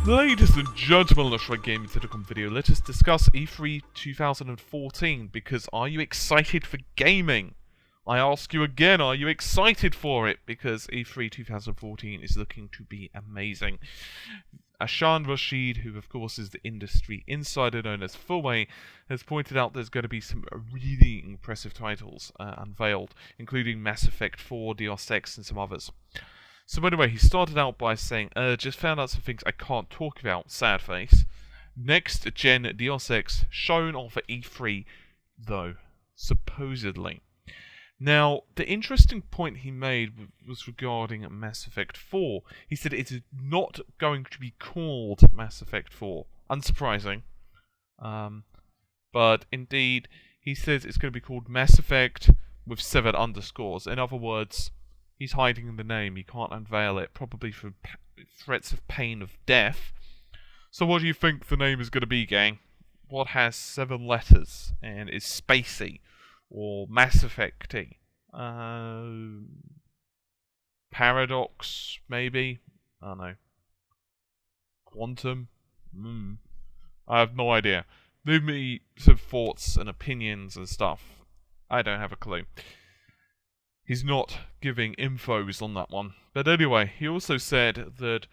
Ladies and gentlemen, let's try Gaming Telecom video. Let us discuss E3 2014, because are you excited for gaming? I ask you again, are you excited for it? Because E3 2014 is looking to be amazing. Ashan Rashid, who of course is the industry insider known as Thuway, has pointed out there's going to be some really impressive titles unveiled, including Mass Effect 4, Deus Ex, and some others. So anyway, he started out by saying, just found out some things I can't talk about, sad face. Next gen Deus Ex shown off at E3, though, supposedly. Now, the interesting point he made was regarding Mass Effect 4. He said it is not going to be called Mass Effect 4. Unsurprising. But indeed, he says it's going to be called Mass Effect with 7 underscores. In other words, he's hiding the name. He can't unveil it, probably for threats of pain of death. So what do you think the name is going to be, gang? What has 7 letters and is spacey? Or Mass Effect-y? Paradox, maybe? I don't know. Quantum? I have no idea. Leave me some thoughts and opinions and stuff. I don't have a clue. He's not giving infos on that one. But anyway, he also said that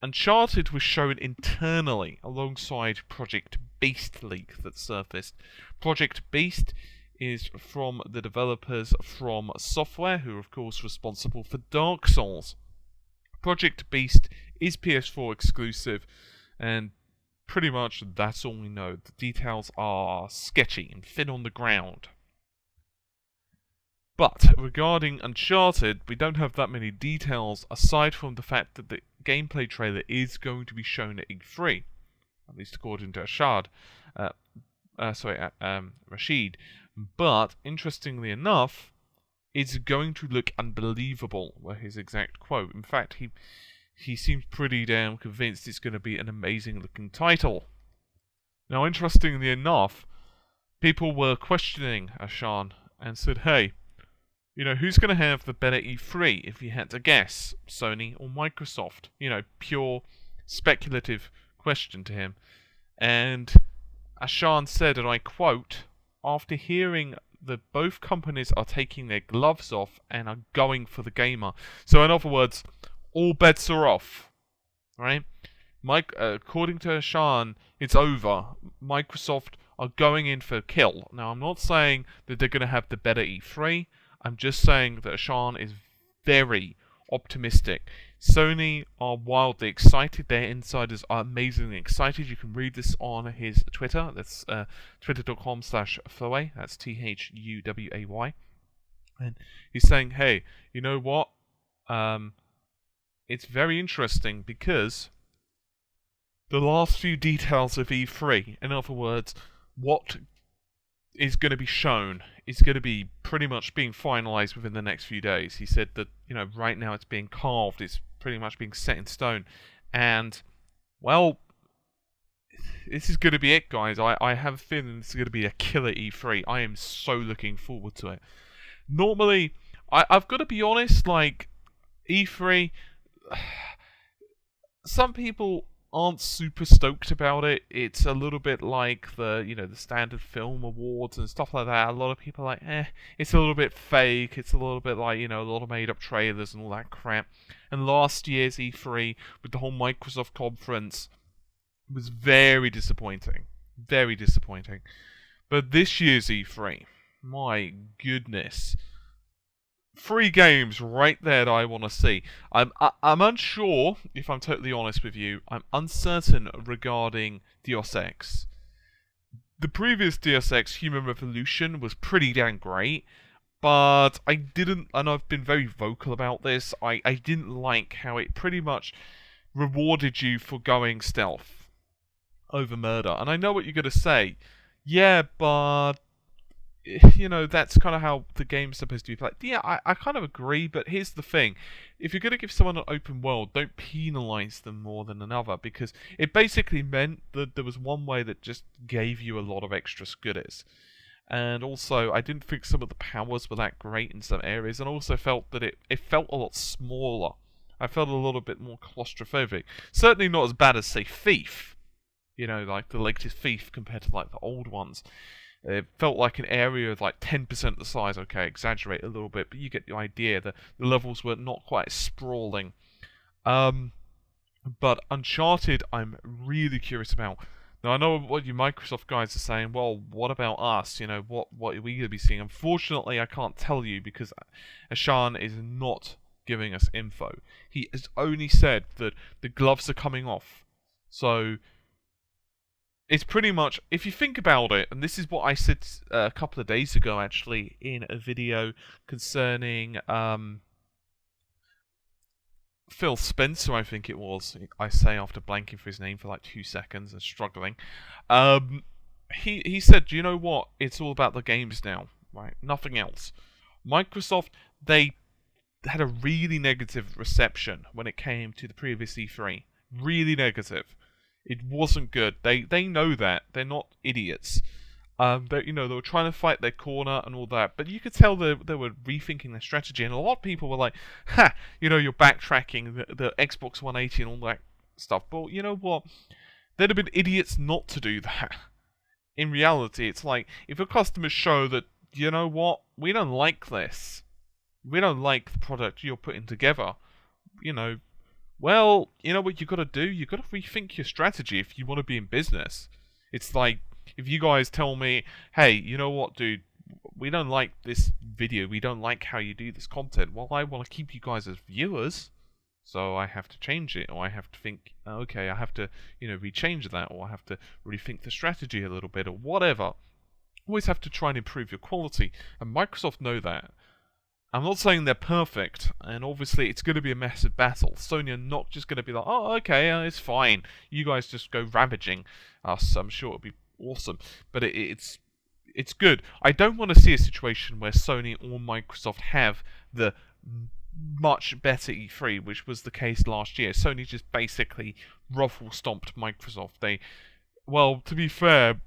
Uncharted was shown internally alongside Project Beast leak that surfaced. Project Beast is from the developers from Software, who are of course responsible for Dark Souls. Project Beast is PS4 exclusive, and pretty much that's all we know. The details are sketchy and thin on the ground. But regarding Uncharted, we don't have that many details aside from the fact that the gameplay trailer is going to be shown at E3, at least according to Rashid. But interestingly enough, it's going to look unbelievable, were his exact quote. In fact, he seems pretty damn convinced it's going to be an amazing looking title. Now, interestingly enough, people were questioning Ashan and said, hey, you know, who's going to have the better E3 if you had to guess, Sony or Microsoft? You know, pure speculative question to him. And Ashan said, and I quote, after hearing that both companies are taking their gloves off and are going for the gamer. So in other words, all bets are off, right? According to Ashan, it's over. Microsoft are going in for kill. Now, I'm not saying that they're going to have the better E3. I'm just saying that Ashan is very optimistic. Sony are wildly excited. Their insiders are amazingly excited. You can read this on his Twitter. That's twitter.com/Thuway. That's Thuway. And he's saying, hey, you know what? It's very interesting because the last few details of E3, in other words, what is going to be shown is going to be pretty much being finalized within the next few days. He said that, you know, right now it's being carved, it's pretty much being set in stone. And, well, this is going to be it, guys. I have a feeling this is going to be a killer E3. I am so looking forward to it. Normally, I've got to be honest, like, E3, some people aren't super stoked about it. It's a little bit like the standard film awards and stuff like that. A lot of people are like, it's a little bit fake. It's a little bit like, a lot of made up trailers and all that crap. And last year's E3 with the whole Microsoft conference was very disappointing. Very disappointing. But this year's E3, my goodness. 3 games right there that I want to see. I'm unsure, if I'm totally honest with you. I'm uncertain regarding Deus Ex. The previous Deus Ex, Human Revolution, was pretty damn great, but I didn't, and I've been very vocal about this, I didn't like how it pretty much rewarded you for going stealth over murder. And I know what you're going to say. Yeah, but that's kind of how the game's supposed to be played. Yeah, I kind of agree, but here's the thing. If you're going to give someone an open world, don't penalise them more than another, because it basically meant that there was one way that just gave you a lot of extra goodies. And also, I didn't think some of the powers were that great in some areas, and also felt that it felt a lot smaller. I felt a little bit more claustrophobic. Certainly not as bad as, say, Thief. You know, like the latest Thief compared to like the old ones. It felt like an area of like 10% the size. Okay, exaggerate a little bit, but you get the idea. The levels were not quite sprawling. But Uncharted, I'm really curious about. Now, I know what you Microsoft guys are saying. Well, what about us? You know, what are we going to be seeing? Unfortunately, I can't tell you because Ashan is not giving us info. He has only said that the gloves are coming off. So, it's pretty much, if you think about it, and this is what I said a couple of days ago, actually, in a video concerning Phil Spencer, I think it was. I say after blanking for his name for like 2 seconds and struggling. He said, you know what? It's all about the games now, right? Nothing else. Microsoft, they had a really negative reception when it came to the previous E3. Really negative. It wasn't good. They know that. They're not idiots. They were trying to fight their corner and all that, but you could tell they were rethinking their strategy, and a lot of people were like, "Ha, you're backtracking the Xbox 180 and all that stuff." But you know what? They'd have been idiots not to do that. In reality, it's like if your customers show that, you know what, we don't like this, we don't like the product you're putting together, well, you know what you got to do? You got to rethink your strategy if you want to be in business. It's like, if you guys tell me, hey, you know what, dude, we don't like this video, we don't like how you do this content, well, I want to keep you guys as viewers, so I have to change it, or I have to think, okay, I have to, rechange that, or I have to rethink the strategy a little bit, or whatever. Always have to try and improve your quality, and Microsoft know that. I'm not saying they're perfect, and obviously it's going to be a massive battle. Sony are not just going to be like, oh, okay, it's fine, you guys just go ravaging us. I'm sure it'll be awesome, but it's good. I don't want to see a situation where Sony or Microsoft have the much better E3, which was the case last year. Sony just basically ruffle-stomped Microsoft. To be fair,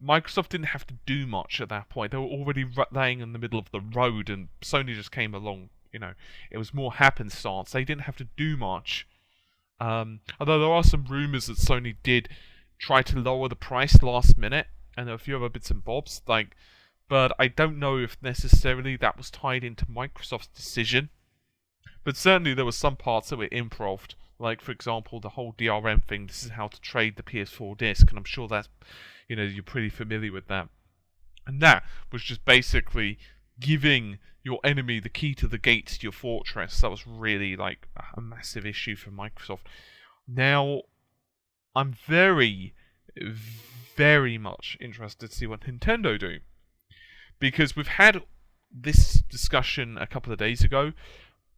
Microsoft didn't have to do much at that point. They were already laying in the middle of the road, and Sony just came along. It was more happenstance. They didn't have to do much. Although there are some rumours that Sony did try to lower the price last minute, and a few other bits and bobs, but I don't know if necessarily that was tied into Microsoft's decision. But certainly there were some parts that were improved, like for example the whole DRM thing. This is how to trade the PS4 disc, and I'm sure that's, you're pretty familiar with that. And that was just basically giving your enemy the key to the gate to your fortress. That was really like a massive issue for Microsoft. Now, I'm very, very much interested to see what Nintendo do. Because we've had this discussion a couple of days ago,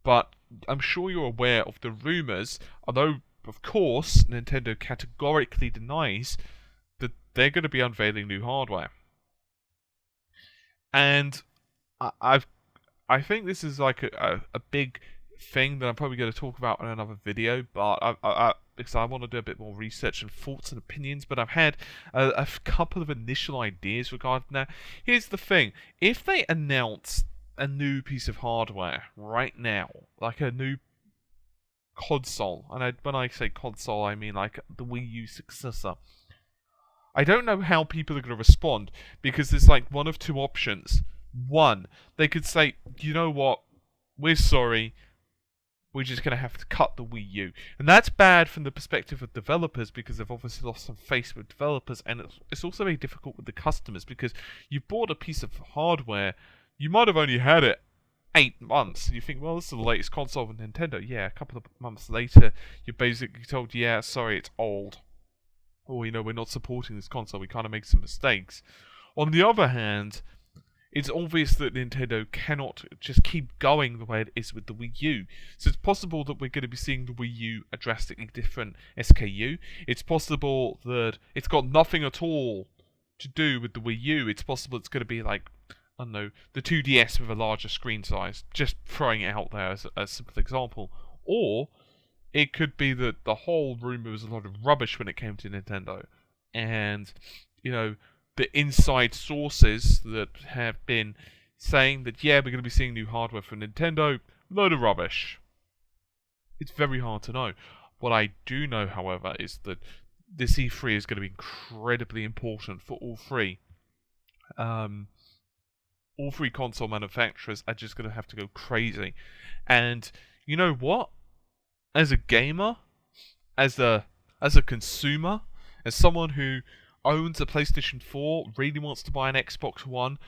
but I'm sure you're aware of the rumours, although, of course, Nintendo categorically denies that they're going to be unveiling new hardware. And I think this is like a big thing that I'm probably going to talk about in another video, but because I want to do a bit more research and thoughts and opinions, but I've had a couple of initial ideas regarding that. Here's the thing: if they announce a new piece of hardware right now, like a new console, and when I say console, I mean like the Wii U successor, I don't know how people are going to respond, because there's like one of two options. One, they could say, you know what, we're sorry, we're just going to have to cut the Wii U. And that's bad from the perspective of developers, because they've obviously lost some face with developers, and it's also very difficult with the customers, because you bought a piece of hardware, you might have only had it 8 months, and you think, well, this is the latest console of Nintendo. Yeah, a couple of months later, you're basically told, yeah, sorry, it's old. Or, we're not supporting this console, we kind of make some mistakes. On the other hand, it's obvious that Nintendo cannot just keep going the way it is with the Wii U. So it's possible that we're going to be seeing the Wii U a drastically different SKU. It's possible that it's got nothing at all to do with the Wii U. It's possible it's going to be like, I don't know, the 2DS with a larger screen size. Just throwing it out there as a simple example. Or it could be that the whole rumor was a lot of rubbish when it came to Nintendo. And, the inside sources that have been saying that, yeah, we're going to be seeing new hardware from Nintendo, load of rubbish. It's very hard to know. What I do know, however, is that this E3 is going to be incredibly important for all three. All three console manufacturers are just going to have to go crazy. And you know what? As a gamer, as a consumer, as someone who owns a PlayStation 4, really wants to buy an Xbox One,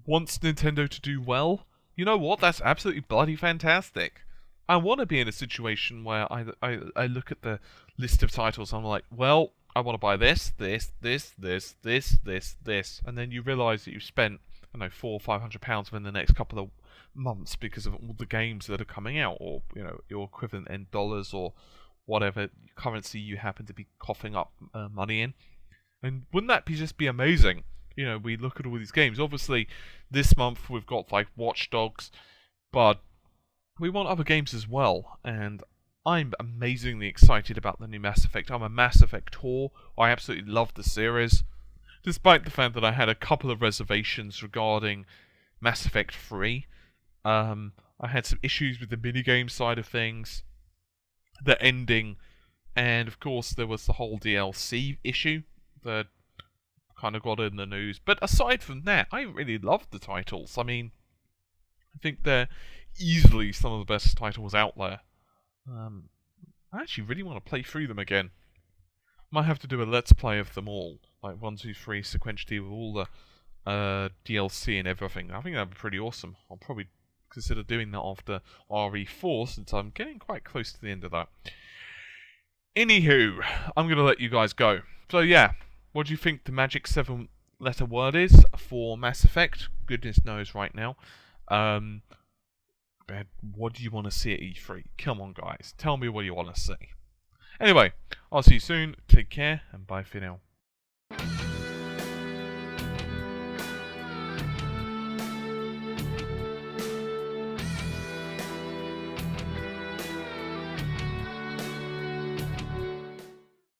wants Nintendo to do well, you know what? That's absolutely bloody fantastic. I want to be in a situation where I look at the list of titles and I'm like, well, I want to buy this, this, this, this, this, this, this, and then you realise that you've spent, I don't know, £400-500 within the next couple of months because of all the games that are coming out, or your equivalent in dollars or whatever currency you happen to be coughing up money in. And wouldn't that just be amazing? We look at all these games. Obviously, this month we've got like Watch Dogs, but we want other games as well. And I'm amazingly excited about the new Mass Effect. I'm a Mass Effect whore. I absolutely love the series, despite the fact that I had a couple of reservations regarding Mass Effect 3. I had some issues with the minigame side of things, the ending, and of course there was the whole DLC issue that kind of got in the news. But aside from that, I really loved the titles. I mean, I think they're easily some of the best titles out there. I actually really want to play through them again. Might have to do a let's play of them all, like 1, 2, 3 sequentially with all the DLC and everything. I think that'd be pretty awesome. I'll probably consider doing that after RE4, since I'm getting quite close to the end of that. Anywho, I'm going to let you guys go. So yeah, what do you think the magic 7-letter word is for Mass Effect? Goodness knows right now. But what do you want to see at E3? Come on, guys. Tell me what you want to see. Anyway, I'll see you soon. Take care, and bye for now.